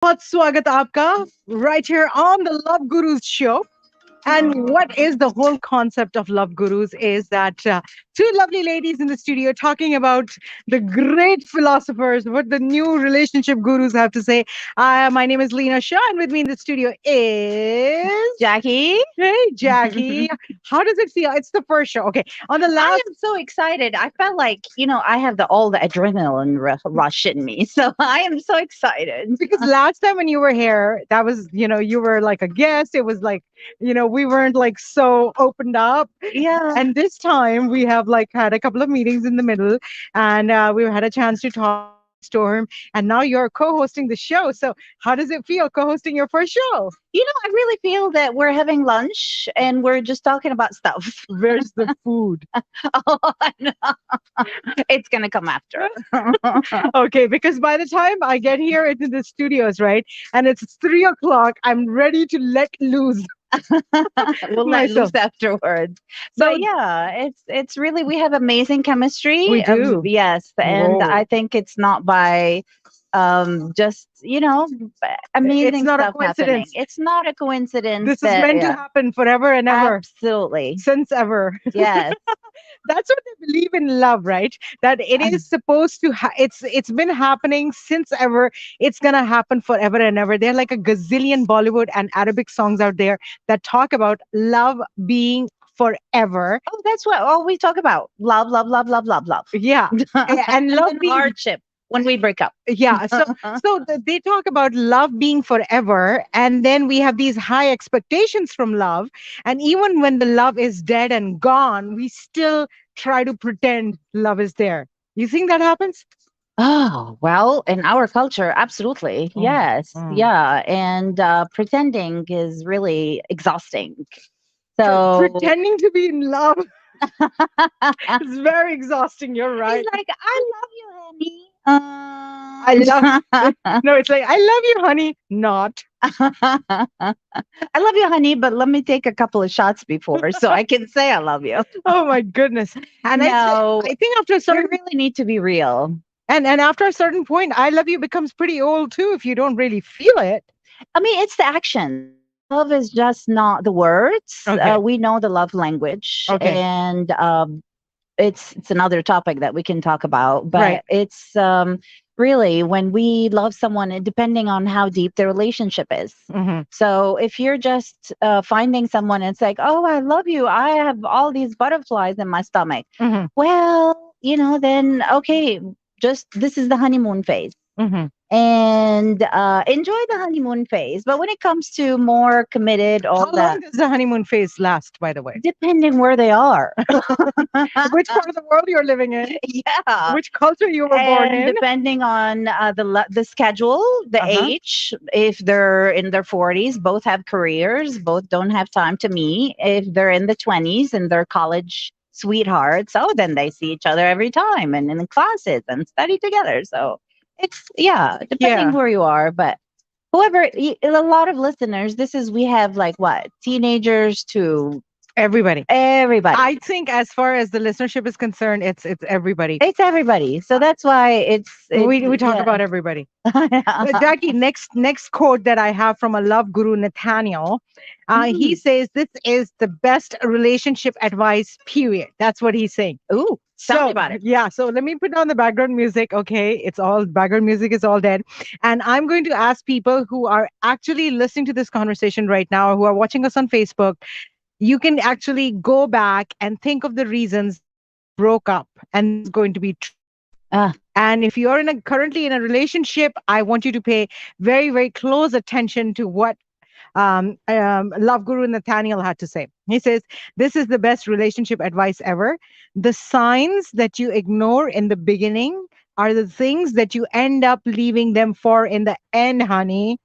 बहुत स्वागत आपका right here on the Love Gurus show. And what is the whole concept of Love Gurus is that two lovely ladies in the studio talking about the great philosophers, what the new relationship gurus have to say. My name is Leena Shah, and with me in the studio is Jackie, Hey Jackie. How does it feel? It's the first show. Okay, on the I last am so excited. I felt like, I have all the adrenaline rush in me. So I am so excited. because last time when you were here, that was, you were like a guest. It was like, we weren't like so opened up. Yeah. And this time we have like had a couple of meetings in the middle and we had a chance to talk, brainstorm, and now you're co-hosting the show. So how does it feel co-hosting your first show? I really feel that we're having lunch and we're just talking about stuff. Where's the food? Oh, no. It's going to come after. Okay, because by the time I get here into the studios, right, and it's 3 o'clock, I'm ready to let loose We'll let myself. loose afterwards. So But yeah, it's really we have amazing we chemistry. do. Yes, and Whoa. I think it's not by just It's amazing not a stuff happening. coincidence. It's not a coincidence This is that meant to happen forever and ever, absolutely. since ever. Yes. That's what they believe in love, right? That it is supposed to it's been happening since ever. It's going to happen forever and ever. There are like a gazillion Bollywood and Arabic songs out there that talk about love being forever. Oh, that's what all we talk about. Love, love, love, love, love, love. Yeah. And And love then being hardship when we break up. yeah, they talk about love being forever, and then we have these high expectations from love, and even when the love is dead and gone, we still try to pretend love is there. You think that happens? Oh, well, in our culture, absolutely. Mm, Yes. mm. Yeah. And pretending is really exhausting. So Pretending to be in love is very exhausting. You're he's right. like, I love you, honey. I love no, it's like I love you, honey. Not. I love you, honey, but let me take a couple of shots before so I can say I love you. Oh my goodness. And No. I think after a So we certain really need to be real. and after a certain point, I love you becomes pretty old too if you don't really feel it. I mean, it's the actions. Love is just not the words. Okay. We know the love language, Okay. and it's another topic that we can talk about. Right. But it's really when we love someone, depending on how deep the relationship is. Mhm. So if you're just finding someone and it's like, oh, I love you, I have all these butterflies in my stomach. Mhm. Well, then okay, just this is the honeymoon phase Mhm. and enjoy the honeymoon phase. But when it comes to more committed, all How long that, does the honeymoon phase last, by the way? depending where they are. Which part of the world you're living in? Yeah. Which culture you were born And in? depending on the schedule, the Uh-huh. age, if they're in their 40s, both have careers, both don't have time to meet. If they're in the 20s and they're college sweethearts, oh, then they see each other every time and in classes and study together. So it's, yeah, depending Yeah. where you are. But whoever, a lot of listeners, we have like what, teenagers to Everybody. everybody. I think as far as the listenership is concerned, it's everybody. It's everybody. So that's why We talk yeah. about everybody. Jackie, next quote that I have from a love guru, Nathaniel. He Mm. says this is the best relationship advice. Period. That's what he's saying. Ooh, tell me So about it. yeah, so let me put down the background music. Okay, it's all background music is all dead, and I'm going to ask people who are actually listening to this conversation right now, or who are watching us on Facebook. You can actually go back and think of the reasons broke up, and this is going to be true. Ah, And if you're currently in a relationship, I want you to pay very, very close attention to what Love Guru Nathaniel had to say. He says, this is the best relationship advice ever. The signs that you ignore in the beginning are the things that you end up leaving them for in the end, honey.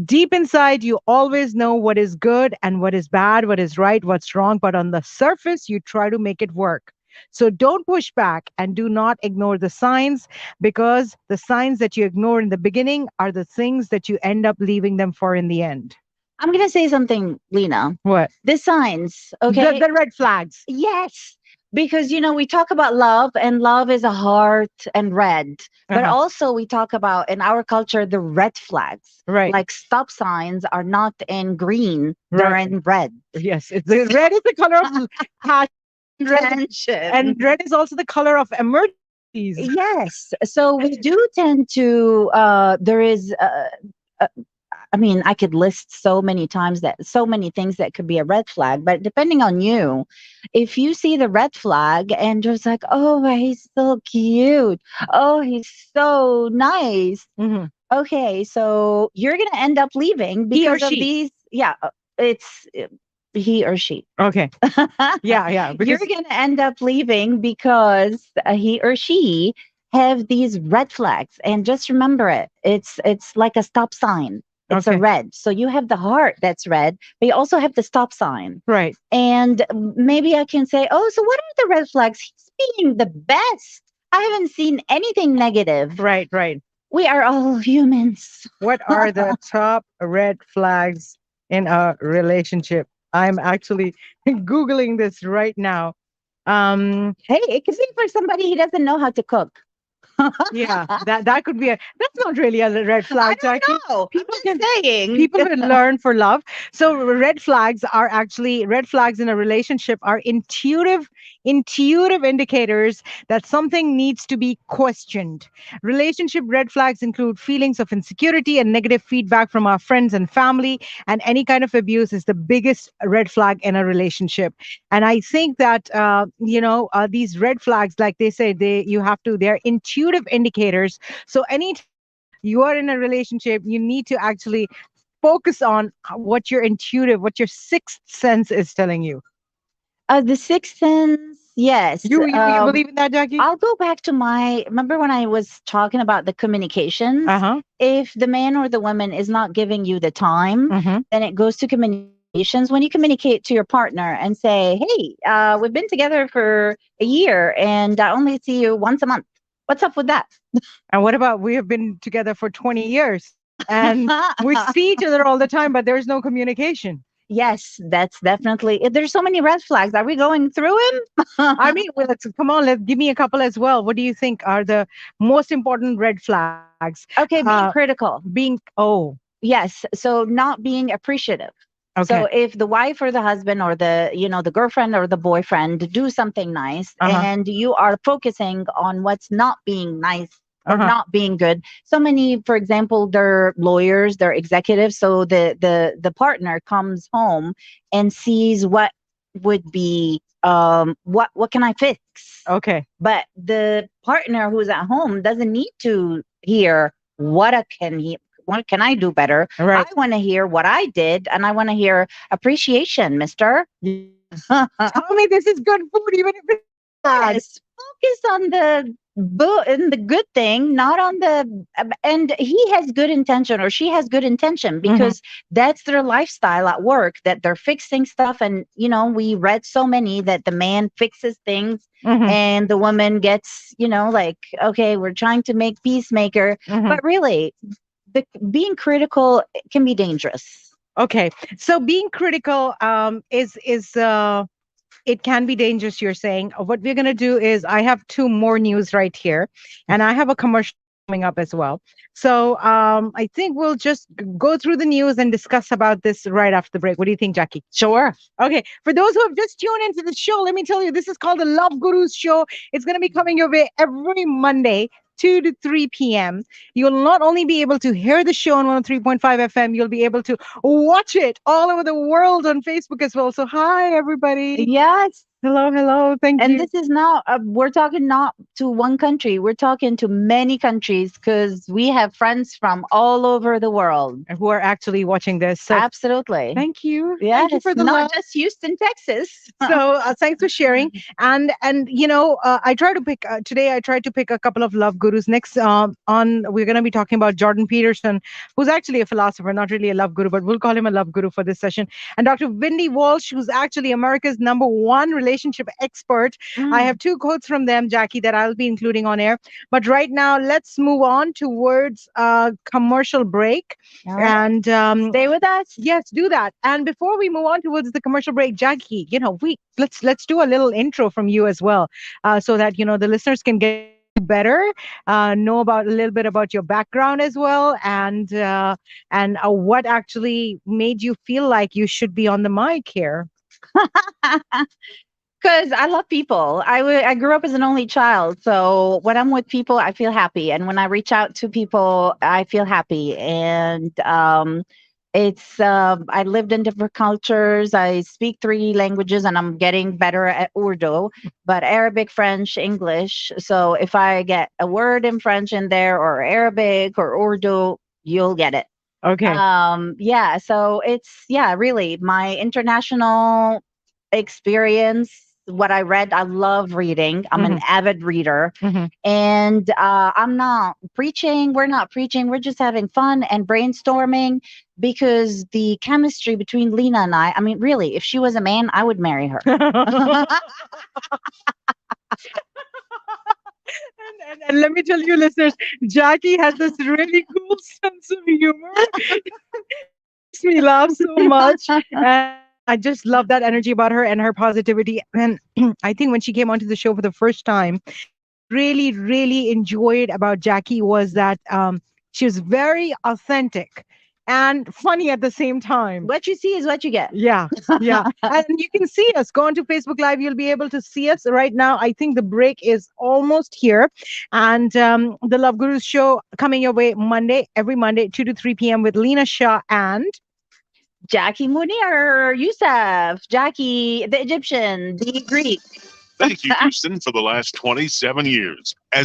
Deep inside, you always know what is good and what is bad, what is right, what's wrong, but on the surface, you try to make it work. So don't push back and do not ignore the signs, because the signs that you ignore in the beginning are the things that you end up leaving them for in the end. I'm going to say something, Lena. What? The signs, The, okay? the red flags. Yes. because we talk about love, and love is a heart and red, but Uh-huh. also we talk about in our culture the red flags, Right. like stop signs are not in green, they're Right. in red. Yes. The red is the color of passion, and Tension. red is also the color of emergencies. Yes, so we do tend to there is uh, I mean, I could list so many times that so many things that could be a red flag, but depending on you, if you see the red flag and just like, oh, he's so cute. Oh, he's so nice. Hmm. Okay, so you're going to end up leaving He or because of she. these. Yeah, it's he or she. Okay. Yeah. Yeah. You're Because going to end up leaving because he or she have these red flags, and just remember it. It's like a stop sign. It's a okay. red. So you have the heart that's red, but you also have the stop sign. Right. And maybe I can say, oh, so what are the red flags? He's being the best. I haven't seen anything negative. Right. Right. We are all humans. What are the top red flags in a relationship? I'm actually Googling this right now. Um, Hey, it could be for somebody he doesn't know how to cook. yeah, that could be that's not really a red I flag, Jackie. don't know. I'm People just saying. people will learn for love. So red flags in a relationship are intuitive indicators that something needs to be questioned. Relationship red flags include feelings of insecurity and negative feedback from our friends and family, and any kind of abuse is the biggest red flag in a relationship. And I think that these red flags, like they say, they're intuitive indicators. So anytime you are in a relationship, you need to actually focus on what your sixth sense is telling you. The Sixth Sense, yes. You believe in that, Jackie? I'll go back to my remember when I was talking about the Uh communications. huh. If the man or the woman is not giving you the time, Mm-hmm. then it goes to communications. When you communicate to your partner and say, "Hey, we've been together for a year, and I only see you once a month. What's up with that?" And what about we have been together for 20 years and we see each other all the time, but there's no communication? Yes, that's definitely. There's so many red flags. Are we going through him? I mean, well, let's come on. Let's give me a couple as well. What do you think are the most important red flags? Okay, being critical. Being oh, Yes. So not being appreciative. okay, So if the wife or the husband or the girlfriend or the boyfriend do something nice uh huh, and you are focusing on what's not being nice uh or huh, not being good. So many, for example, they're lawyers, they're executives. So the partner comes home and sees what would be what can I fix? okay, But the partner who's at home doesn't need to hear what can I do better. all I right. want to hear what I did, and I want to hear appreciation, mister. Tell me this is good food, even if it's bad. Yes, focus on the and the good thing, not on the and he has good intention or she has good intention Mm-hmm, because that's their lifestyle at work, that they're fixing stuff. And we read so many that the man fixes things mm-hmm, and the woman gets, like, okay, we're trying to make peacemaker, mm-hmm. but really being critical can be dangerous. Okay, so being critical is it can be dangerous, you're saying. What we're going to do is I have two more news right here, and I have a commercial coming up as well. So I think we'll just go through the news and discuss about this right after the break. What do you think, Jackie? Sure. Okay, for those who have just tuned into the show, let me tell you, this is called the Love Gurus Show. It's going to be coming your way every Monday, 2 to 3 p.m. You'll not only be able to hear the show on 103.5 FM, you'll be able to watch it all over the world on Facebook as well. So, hi, everybody. Yes. Hello, hello. Thank And you. this is not, we're talking not to one country, we're talking to many countries because we have friends from all over the world. Who are actually watching this. So, Absolutely. thank you. Thank you Yes. for the Not love. just Houston, Texas. So thanks for sharing. And I try to pick today. I tried to pick a couple of love gurus. Next, on we're going to be talking about Jordan Peterson, who's actually a philosopher, not really a love guru, but we'll call him a love guru for this session. And Dr. Wendy Walsh, who's actually America's #1 relationship relationship expert. I Mm. have two quotes from them, Jackie, that I'll be including on air. But right now, let's move on towards a commercial break. All right. And Stay with us. yes, do that. And before we move on towards the commercial break, Jackie, we let's do a little intro from you as well, so that the listeners can get to know you better, know about a little bit about your background as well, and what actually made you feel like you should be on the mic here. Because I love people. I grew up as an only child. So when I'm with people, I feel happy. And when I reach out to people, I feel happy. And I lived in different cultures. I speak three languages and I'm getting better at Urdu, but Arabic, French, English. So if I get a word in French in there or Arabic or Urdu, you'll get it. Okay. Yeah, so yeah, really my international experience, what I read, I love reading. I'm an Hmm. avid reader. Hmm. And I'm not preaching. We're not preaching. We're just having fun and brainstorming because the chemistry between Lena and I mean, really, if she was a man, I would marry her. And let me tell you, listeners, Jackie has this really cool sense of humor. It makes me laugh so much. And I just love that energy about her and her positivity. And I think when she came onto the show for the first time, what I really, really enjoyed about Jackie was that she was very authentic and funny at the same time. What you see is what you get. Yeah, yeah. And you can see us. Go on to Facebook Live. You'll be able to see us right now. I think the break is almost here. And the Love Gurus show coming your way every Monday, 2 to 3 p.m. with Leena Shah and Jackie Munir, Youssef, Jackie, the Egyptian, the Greek. Thank you, Houston, for the last 27 years.